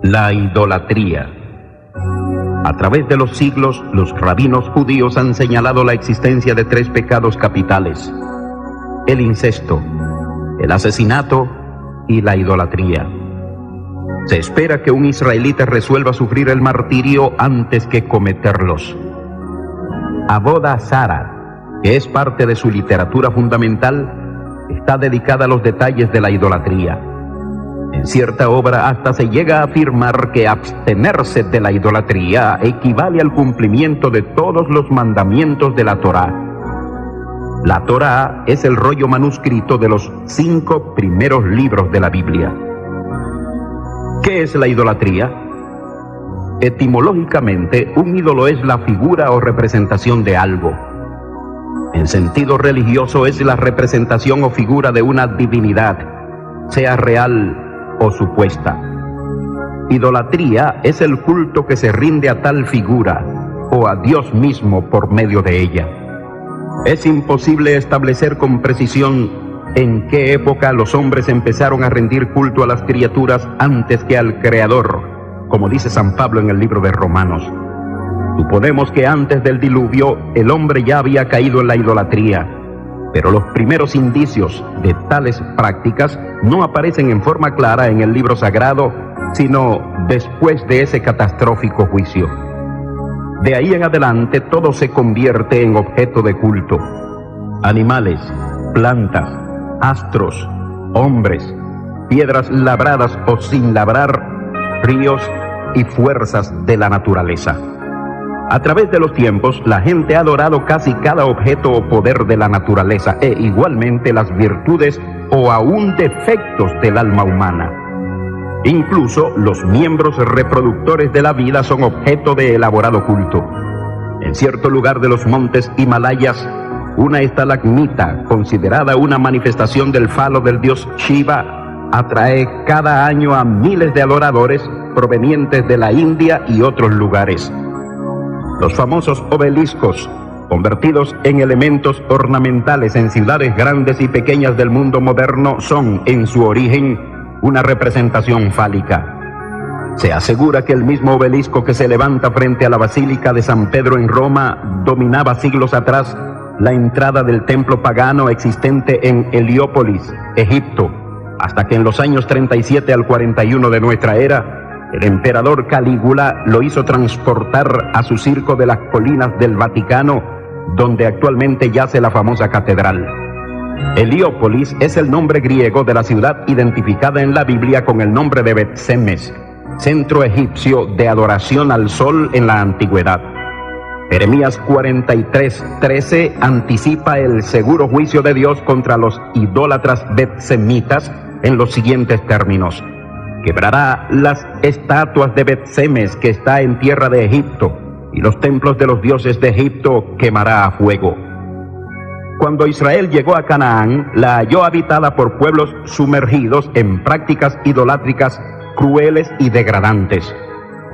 La idolatría. A través de los siglos, los rabinos judíos han señalado la existencia de 3 pecados capitales: el incesto, el asesinato y la idolatría. Se espera que un israelita resuelva sufrir el martirio antes que cometerlos. Avodah Zarah, que es parte de su literatura fundamental, está dedicada a los detalles de la idolatría. En cierta obra hasta se llega a afirmar que abstenerse de la idolatría equivale al cumplimiento de todos los mandamientos de la Torá. La Torá es el rollo manuscrito de los 5 primeros libros de la Biblia. ¿Qué es la idolatría? Etimológicamente, un ídolo es la figura o representación de algo. En sentido religioso, es la representación o figura de una divinidad, sea real o supuesta. Idolatría es el culto que se rinde a tal figura o a Dios mismo por medio de ella. Es imposible establecer con precisión en qué época los hombres empezaron a rendir culto a las criaturas antes que al Creador, como dice San Pablo en el libro de Romanos. Suponemos que antes del diluvio el hombre ya había caído en la idolatría, pero los primeros indicios de tales prácticas no aparecen en forma clara en el libro sagrado, sino después de ese catastrófico juicio. De ahí en adelante todo se convierte en objeto de culto. Animales, plantas, astros, hombres, piedras labradas o sin labrar, ríos y fuerzas de la naturaleza. A través de los tiempos, la gente ha adorado casi cada objeto o poder de la naturaleza e igualmente las virtudes o aún defectos del alma humana. Incluso los miembros reproductores de la vida son objeto de elaborado culto. En cierto lugar de los montes Himalayas, una estalagmita, considerada una manifestación del falo del dios Shiva, atrae cada año a miles de adoradores provenientes de la India y otros lugares. Los famosos obeliscos, convertidos en elementos ornamentales en ciudades grandes y pequeñas del mundo moderno, son, en su origen, una representación fálica. Se asegura que el mismo obelisco que se levanta frente a la Basílica de San Pedro en Roma dominaba siglos atrás la entrada del templo pagano existente en Heliópolis, Egipto, hasta que en los años 37 al 41 de nuestra era, el emperador Calígula lo hizo transportar a su circo de las colinas del Vaticano, donde actualmente yace la famosa catedral. Heliópolis es el nombre griego de la ciudad identificada en la Biblia con el nombre de Bet-Semes, centro egipcio de adoración al sol en la antigüedad. Jeremías 43:13 anticipa el seguro juicio de Dios contra los idólatras bet-semitas en los siguientes términos: quebrará las estatuas de Bet-Semes que está en tierra de Egipto, y los templos de los dioses de Egipto quemará a fuego. Cuando Israel llegó a Canaán, la halló habitada por pueblos sumergidos en prácticas idolátricas crueles y degradantes.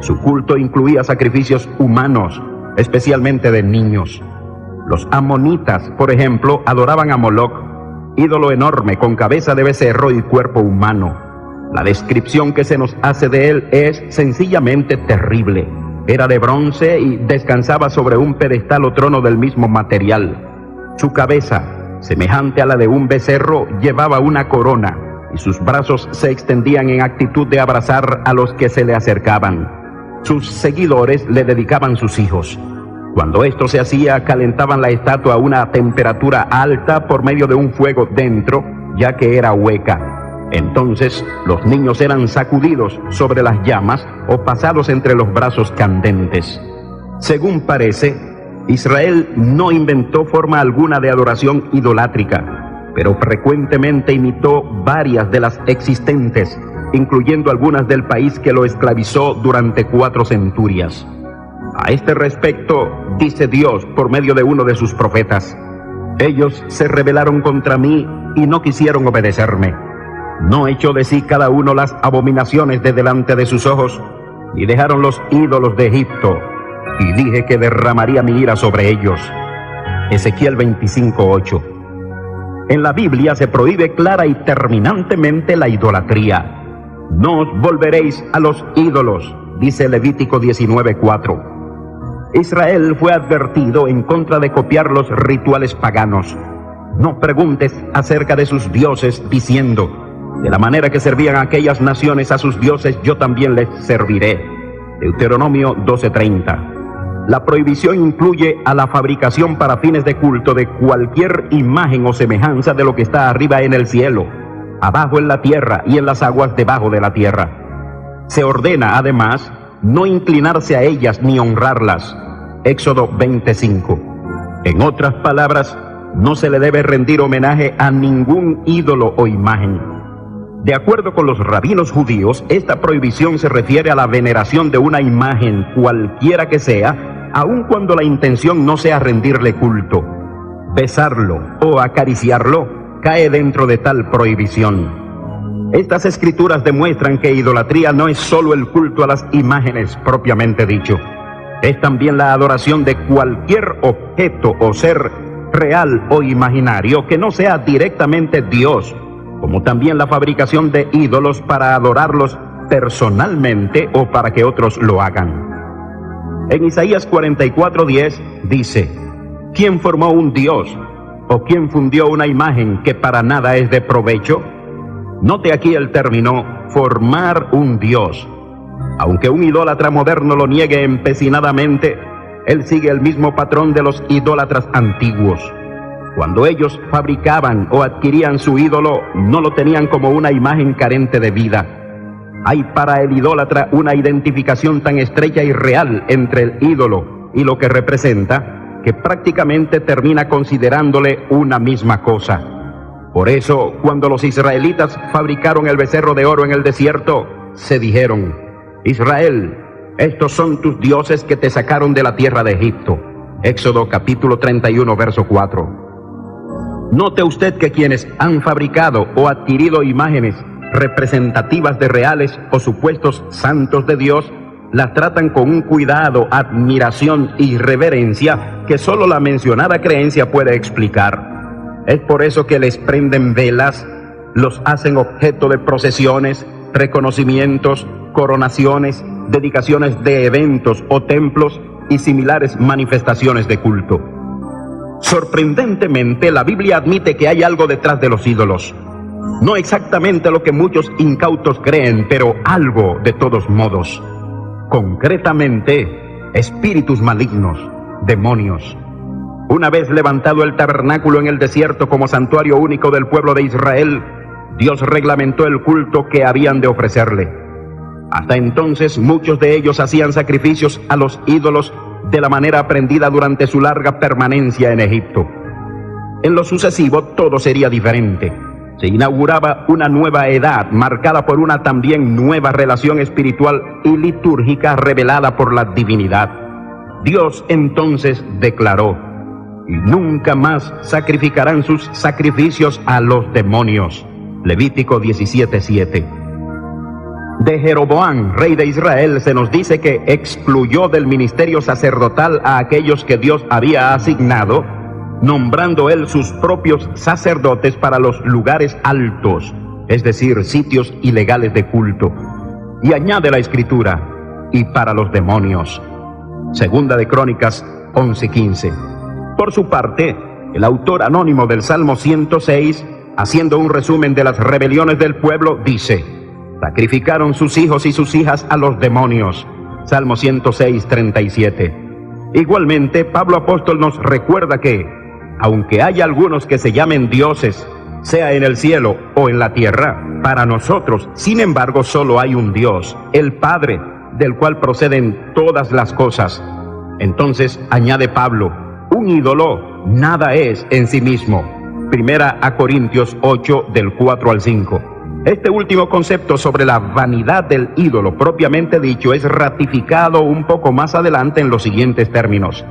Su culto incluía sacrificios humanos, especialmente de niños. Los amonitas, por ejemplo, adoraban a Moloc, ídolo enorme con cabeza de becerro y cuerpo humano. La descripción que se nos hace de él es sencillamente terrible. Era de bronce y descansaba sobre un pedestal o trono del mismo material. Su cabeza, semejante a la de un becerro, llevaba una corona y sus brazos se extendían en actitud de abrazar a los que se le acercaban. Sus seguidores le dedicaban sus hijos. Cuando esto se hacía, calentaban la estatua a una temperatura alta por medio de un fuego dentro, ya que era hueca. Entonces los niños eran sacudidos sobre las llamas o pasados entre los brazos candentes. Según parece, Israel no inventó forma alguna de adoración idolátrica, pero frecuentemente imitó varias de las existentes, incluyendo algunas del país que lo esclavizó durante 4 centurias. A este respecto, dice Dios por medio de uno de sus profetas: ellos se rebelaron contra mí y no quisieron obedecerme. No echó de sí cada uno las abominaciones de delante de sus ojos, y dejaron los ídolos de Egipto, y dije que derramaría mi ira sobre ellos. Ezequiel 25:8. En la Biblia se prohíbe clara y terminantemente la idolatría. No os volveréis a los ídolos, dice Levítico 19:4. Israel fue advertido en contra de copiar los rituales paganos. No preguntes acerca de sus dioses diciendo: de la manera que servían aquellas naciones a sus dioses, yo también les serviré. Deuteronomio 12:30. La prohibición incluye a la fabricación para fines de culto de cualquier imagen o semejanza de lo que está arriba en el cielo, abajo en la tierra y en las aguas debajo de la tierra. Se ordena, además, no inclinarse a ellas ni honrarlas. Éxodo 20:5. En otras palabras, no se le debe rendir homenaje a ningún ídolo o imagen. De acuerdo con los rabinos judíos, esta prohibición se refiere a la veneración de una imagen, cualquiera que sea, aun cuando la intención no sea rendirle culto. Besarlo o acariciarlo cae dentro de tal prohibición. Estas escrituras demuestran que idolatría no es solo el culto a las imágenes propiamente dicho. Es también la adoración de cualquier objeto o ser real o imaginario que no sea directamente Dios, como también la fabricación de ídolos para adorarlos personalmente o para que otros lo hagan. En Isaías 44:10 dice: ¿quién formó un Dios? ¿O quién fundió una imagen que para nada es de provecho? Note aquí el término formar un Dios. Aunque un idólatra moderno lo niegue empecinadamente, él sigue el mismo patrón de los idólatras antiguos. Cuando ellos fabricaban o adquirían su ídolo, no lo tenían como una imagen carente de vida. Hay para el idólatra una identificación tan estrecha y real entre el ídolo y lo que representa, que prácticamente termina considerándole una misma cosa. Por eso, cuando los israelitas fabricaron el becerro de oro en el desierto, se dijeron: Israel, estos son tus dioses que te sacaron de la tierra de Egipto. Éxodo capítulo 31, verso 4. Note usted que quienes han fabricado o adquirido imágenes representativas de reales o supuestos santos de Dios, las tratan con un cuidado, admiración y reverencia que solo la mencionada creencia puede explicar. Es por eso que les prenden velas, los hacen objeto de procesiones, reconocimientos, coronaciones, dedicaciones de eventos o templos y similares manifestaciones de culto. Sorprendentemente, la Biblia admite que hay algo detrás de los ídolos. No exactamente lo que muchos incautos creen, pero algo de todos modos. Concretamente, espíritus malignos, demonios. Una vez levantado el tabernáculo en el desierto como santuario único del pueblo de Israel, Dios reglamentó el culto que habían de ofrecerle. Hasta entonces, muchos de ellos hacían sacrificios a los ídolos de la manera aprendida durante su larga permanencia en Egipto. En lo sucesivo, todo sería diferente. Se inauguraba una nueva edad, marcada por una también nueva relación espiritual y litúrgica revelada por la divinidad. Dios entonces declaró: y nunca más sacrificarán sus sacrificios a los demonios. Levítico 17:7. De Jeroboam, rey de Israel, se nos dice que excluyó del ministerio sacerdotal a aquellos que Dios había asignado, nombrando él sus propios sacerdotes para los lugares altos, es decir, sitios ilegales de culto. Y añade la escritura: y para los demonios. Segunda de Crónicas 11:15. Por su parte, el autor anónimo del Salmo 106, haciendo un resumen de las rebeliones del pueblo, dice: sacrificaron sus hijos y sus hijas a los demonios. Salmo 106:37. Igualmente, Pablo apóstol nos recuerda que, aunque hay algunos que se llamen dioses, sea en el cielo o en la tierra, para nosotros, sin embargo, solo hay un Dios, el Padre, del cual proceden todas las cosas. Entonces, añade Pablo, un ídolo nada es en sí mismo. Primera a Corintios 8, del 4 al 5. Este último concepto sobre la vanidad del ídolo propiamente dicho es ratificado un poco más adelante en los siguientes términos.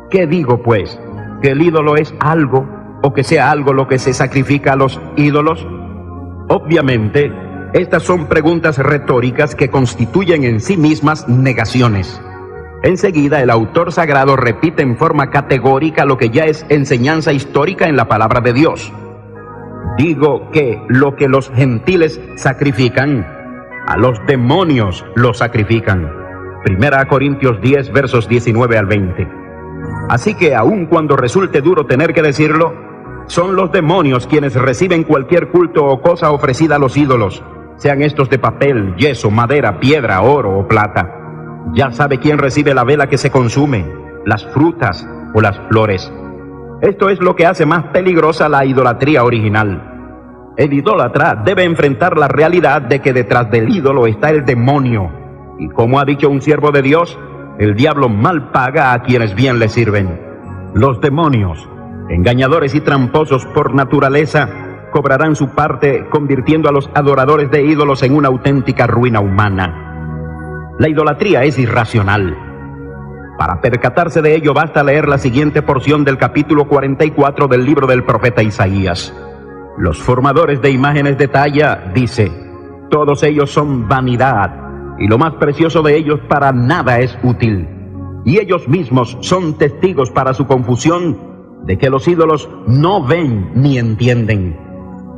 ¿Qué digo pues? ¿Que el ídolo es algo o que sea algo lo que se sacrifica a los ídolos? Obviamente, estas son preguntas retóricas que constituyen en sí mismas negaciones. Enseguida, el autor sagrado repite en forma categórica lo que ya es enseñanza histórica en la palabra de Dios. Digo que lo que los gentiles sacrifican, A los demonios los sacrifican. 1 Corintios 10, versos 19 al 20. Así que aun cuando resulte duro tener que decirlo, son los demonios quienes reciben cualquier culto o cosa ofrecida a los ídolos, sean estos de papel, yeso, madera, piedra, oro o plata. Ya sabe quién recibe la vela que se consume, las frutas o las flores. Esto es lo que hace más peligrosa la idolatría original. El idólatra debe enfrentar la realidad de que detrás del ídolo está el demonio. Y como ha dicho un siervo de Dios, el diablo mal paga a quienes bien le sirven. Los demonios, engañadores y tramposos por naturaleza, cobrarán su parte convirtiendo a los adoradores de ídolos en una auténtica ruina humana. La idolatría es irracional. Para percatarse de ello basta leer la siguiente porción del capítulo 44 del libro del profeta Isaías. Los formadores de imágenes de talla, dice, todos ellos son vanidad, y lo más precioso de ellos para nada es útil. Y ellos mismos son testigos para su confusión de que los ídolos no ven ni entienden.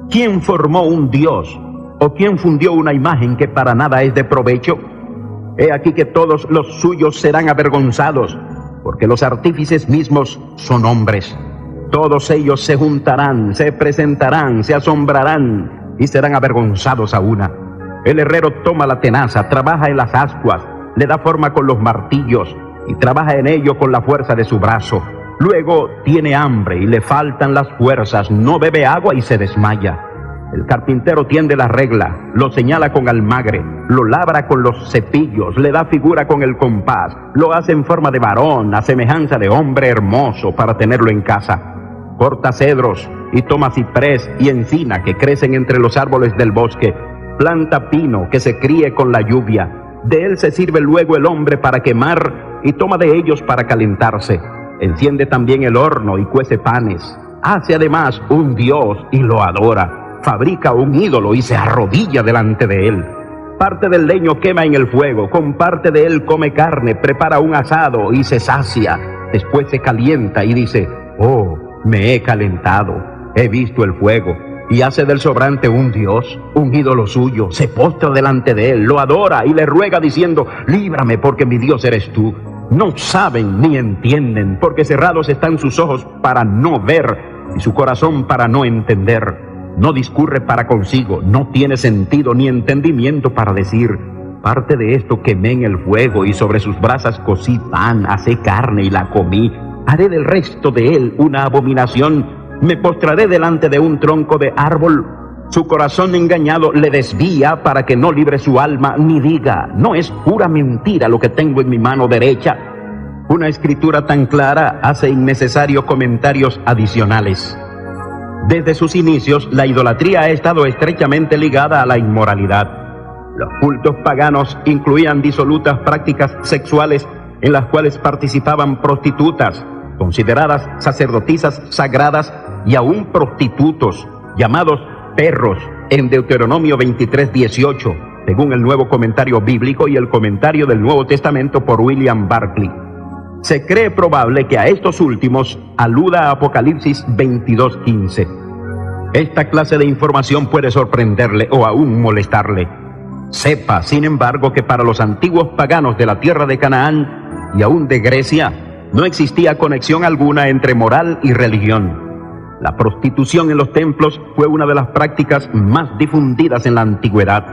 ¿Quién formó un dios? ¿O quién fundió una imagen que para nada es de provecho? He aquí que todos los suyos serán avergonzados, porque los artífices mismos son hombres. Todos ellos se juntarán, se presentarán, se asombrarán y serán avergonzados a una. El herrero toma la tenaza, trabaja en las ascuas, le da forma con los martillos y trabaja en ello con la fuerza de su brazo. Luego tiene hambre y le faltan las fuerzas, no bebe agua y se desmaya. El carpintero tiende la regla, lo señala con almagre, lo labra con los cepillos, le da figura con el compás, lo hace en forma de varón, a semejanza de hombre hermoso para tenerlo en casa. Corta cedros y toma ciprés y encina que crecen entre los árboles del bosque. Planta pino que se críe con la lluvia. De él se sirve luego el hombre para quemar y toma de ellos para calentarse. Enciende también el horno y cuece panes. Hace además un dios y lo adora. Fabrica un ídolo y se arrodilla delante de él. Parte del leño quema en el fuego, con parte de él come carne, prepara un asado y se sacia. Después se calienta y dice, oh, me he calentado, he visto el fuego. Y hace del sobrante un dios, un ídolo suyo, se postra delante de él, lo adora y le ruega diciendo, líbrame porque mi Dios eres tú. No saben ni entienden, porque cerrados están sus ojos para no ver y su corazón para no entender. No discurre para consigo, no tiene sentido ni entendimiento para decir, parte de esto quemé en el fuego y sobre sus brasas cocí pan, asé carne y la comí. Haré del resto de él una abominación, me postraré delante de un tronco de árbol. Su corazón engañado le desvía para que no libre su alma, ni diga, no es pura mentira lo que tengo en mi mano derecha. Una escritura tan clara hace innecesarios comentarios adicionales. Desde sus inicios, la idolatría ha estado estrechamente ligada a la inmoralidad. Los cultos paganos incluían disolutas prácticas sexuales en las cuales participaban prostitutas, consideradas sacerdotisas sagradas, y aún prostitutos, llamados perros, en Deuteronomio 23:18, según el Nuevo Comentario Bíblico y el Comentario del Nuevo Testamento por William Barclay. Se cree probable que a estos últimos aluda a Apocalipsis 22:15. Esta clase de información puede sorprenderle o aún molestarle. Sepa, sin embargo, que para los antiguos paganos de la tierra de Canaán y aún de Grecia, no existía conexión alguna entre moral y religión. La prostitución en los templos fue una de las prácticas más difundidas en la antigüedad.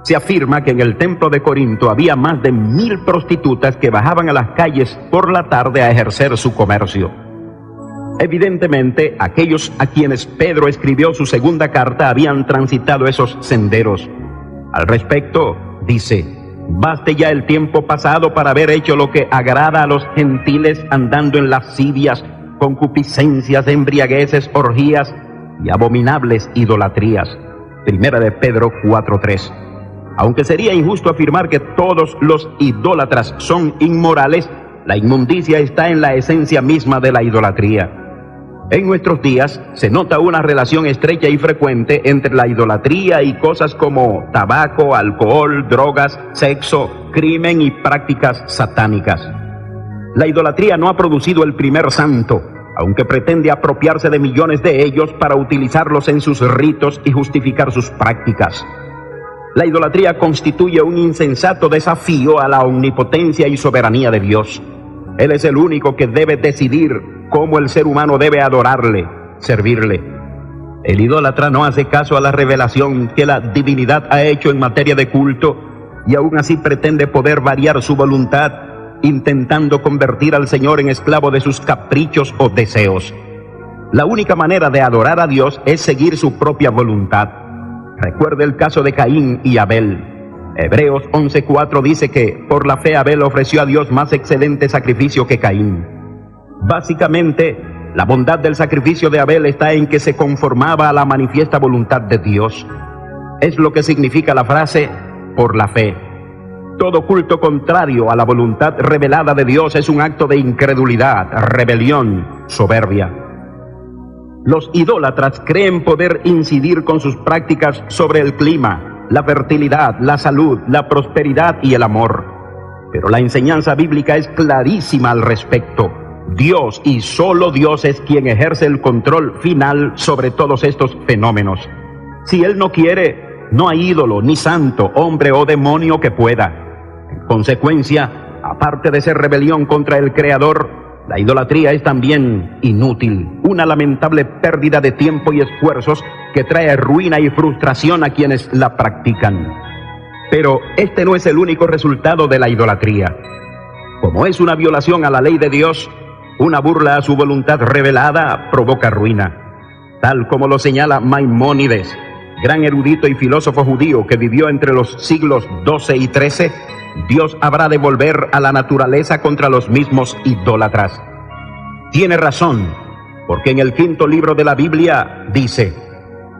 Se afirma que en el templo de Corinto había más de 1000 prostitutas que bajaban a las calles por la tarde a ejercer su comercio. Evidentemente, aquellos a quienes Pedro escribió su segunda carta habían transitado esos senderos. Al respecto, dice, baste ya el tiempo pasado para haber hecho lo que agrada a los gentiles, andando en lascivias, concupiscencias, embriagueces, orgías y abominables idolatrías. Primera de Pedro 4:3. Aunque sería injusto afirmar que todos los idólatras son inmorales, la inmundicia está en la esencia misma de la idolatría. En nuestros días se nota una relación estrecha y frecuente entre la idolatría y cosas como tabaco, alcohol, drogas, sexo, crimen y prácticas satánicas. La idolatría no ha producido el primer santo, aunque pretende apropiarse de millones de ellos para utilizarlos en sus ritos y justificar sus prácticas. La idolatría constituye un insensato desafío a la omnipotencia y soberanía de Dios. Él es el único que debe decidir cómo el ser humano debe adorarle, servirle. El idólatra no hace caso a la revelación que la divinidad ha hecho en materia de culto y aún así pretende poder variar su voluntad, intentando convertir al Señor en esclavo de sus caprichos o deseos. La única manera de adorar a Dios es seguir su propia voluntad. Recuerde el caso de Caín y Abel. Hebreos 11:4 dice que por la fe Abel ofreció a Dios más excelente sacrificio que Caín. Básicamente, la bondad del sacrificio de Abel está en que se conformaba a la manifiesta voluntad de Dios. Es lo que significa la frase, por la fe. Todo culto contrario a la voluntad revelada de Dios es un acto de incredulidad, rebelión, soberbia. Los idólatras creen poder incidir con sus prácticas sobre el clima, la fertilidad, la salud, la prosperidad y el amor. Pero la enseñanza bíblica es clarísima al respecto. Dios y solo Dios es quien ejerce el control final sobre todos estos fenómenos. Si Él no quiere, no hay ídolo, ni santo, hombre o demonio que pueda. En consecuencia, aparte de ser rebelión contra el Creador, la idolatría es también inútil, una lamentable pérdida de tiempo y esfuerzos que trae ruina y frustración a quienes la practican. Pero este no es el único resultado de la idolatría. Como es una violación a la ley de Dios, una burla a su voluntad revelada provoca ruina. Tal como lo señala Maimónides, gran erudito y filósofo judío que vivió entre los siglos XII y XIII, Dios habrá de volver a la naturaleza contra los mismos idólatras. Tiene razón, porque en el 5º libro de la Biblia dice: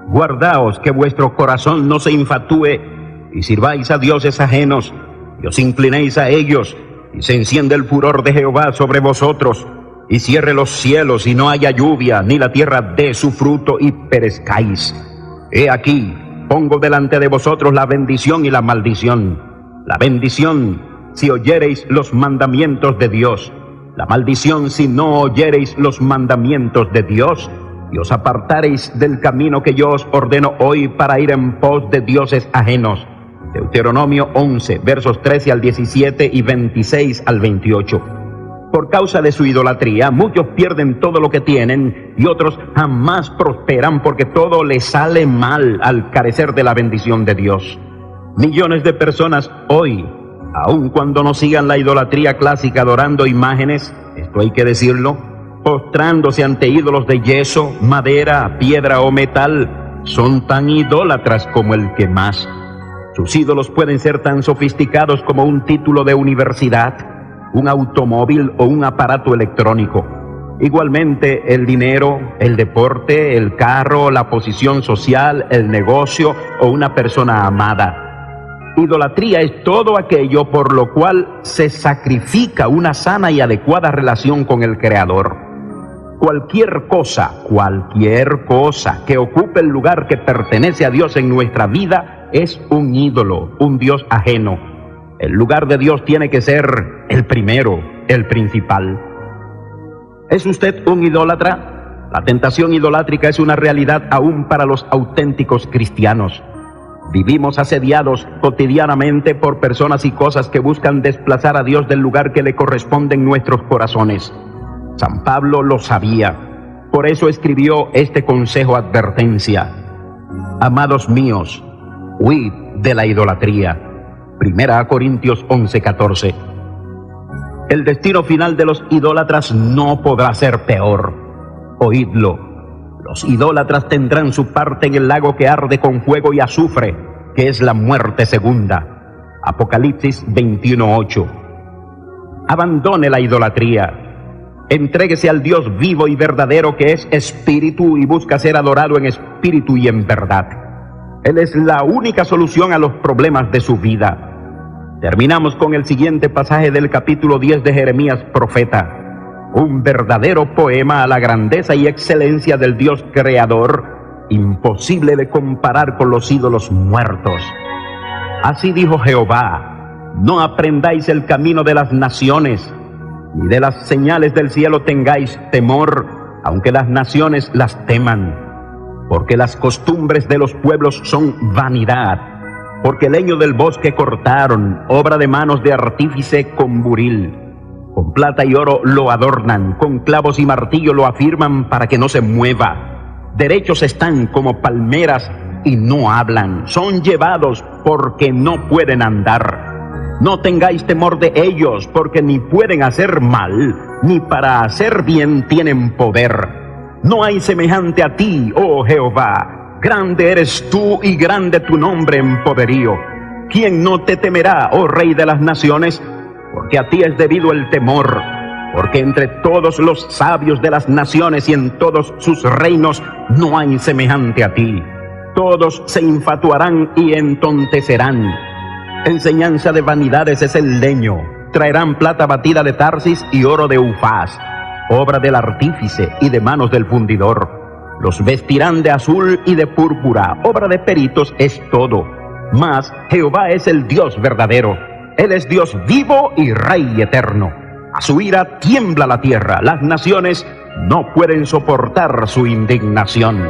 guardaos que vuestro corazón no se infatúe y sirváis a dioses ajenos, y os inclinéis a ellos, y se enciende el furor de Jehová sobre vosotros, y cierre los cielos y no haya lluvia, ni la tierra dé su fruto y perezcáis. He aquí, pongo delante de vosotros la bendición y la maldición. La bendición, si oyereis los mandamientos de Dios. La maldición, si no oyereis los mandamientos de Dios, y os apartareis del camino que yo os ordeno hoy para ir en pos de dioses ajenos. Deuteronomio 11, versos 13 al 17 y 26 al 28. Por causa de su idolatría, muchos pierden todo lo que tienen y otros jamás prosperan porque todo les sale mal al carecer de la bendición de Dios. Millones de personas hoy, aun cuando no sigan la idolatría clásica adorando imágenes, esto hay que decirlo, postrándose ante ídolos de yeso, madera, piedra o metal, son tan idólatras como el que más. Sus ídolos pueden ser tan sofisticados como un título de universidad, un automóvil o un aparato electrónico. Igualmente, el dinero, el deporte, el carro, la posición social, el negocio o una persona amada. Idolatría es todo aquello por lo cual se sacrifica una sana y adecuada relación con el Creador. Cualquier cosa que ocupe el lugar que pertenece a Dios en nuestra vida es un ídolo, un Dios ajeno. El lugar de Dios tiene que ser el primero, el principal. ¿Es usted un idólatra? La tentación idolátrica es una realidad aún para los auténticos cristianos. Vivimos asediados cotidianamente por personas y cosas que buscan desplazar a Dios del lugar que le corresponde en nuestros corazones. San Pablo lo sabía. Por eso escribió este consejo advertencia: amados míos, huid de la idolatría. 1 Corintios 11:14. El destino final de los idólatras no podrá ser peor. Oídlo. Los idólatras tendrán su parte en el lago que arde con fuego y azufre, que es la muerte segunda. Apocalipsis 21:8. Abandone la idolatría. Entréguese al Dios vivo y verdadero que es espíritu y busca ser adorado en espíritu y en verdad. Él es la única solución a los problemas de su vida. Terminamos con el siguiente pasaje del capítulo 10 de Jeremías, profeta. Un verdadero poema a la grandeza y excelencia del Dios creador, imposible de comparar con los ídolos muertos. Así dijo Jehová: no aprendáis el camino de las naciones, ni de las señales del cielo tengáis temor, aunque las naciones las teman. Porque las costumbres de los pueblos son vanidad, porque leño del bosque cortaron, obra de manos de artífice con buril. Con plata y oro lo adornan, con clavos y martillo lo afirman para que no se mueva. Derechos están como palmeras y no hablan, son llevados porque no pueden andar. No tengáis temor de ellos, porque ni pueden hacer mal, ni para hacer bien tienen poder. No hay semejante a ti, oh Jehová. Grande eres tú y grande tu nombre en poderío. ¿Quién no te temerá, oh Rey de las naciones? Porque a ti es debido el temor. Porque entre todos los sabios de las naciones y en todos sus reinos no hay semejante a ti. Todos se infatuarán y entontecerán. Enseñanza de vanidades es el leño. Traerán plata batida de Tarsis y oro de Ufaz, obra del artífice y de manos del fundidor. Los vestirán de azul y de púrpura, obra de peritos es todo. Mas Jehová es el Dios verdadero. Él es Dios vivo y Rey eterno. A su ira tiembla la tierra, las naciones no pueden soportar su indignación.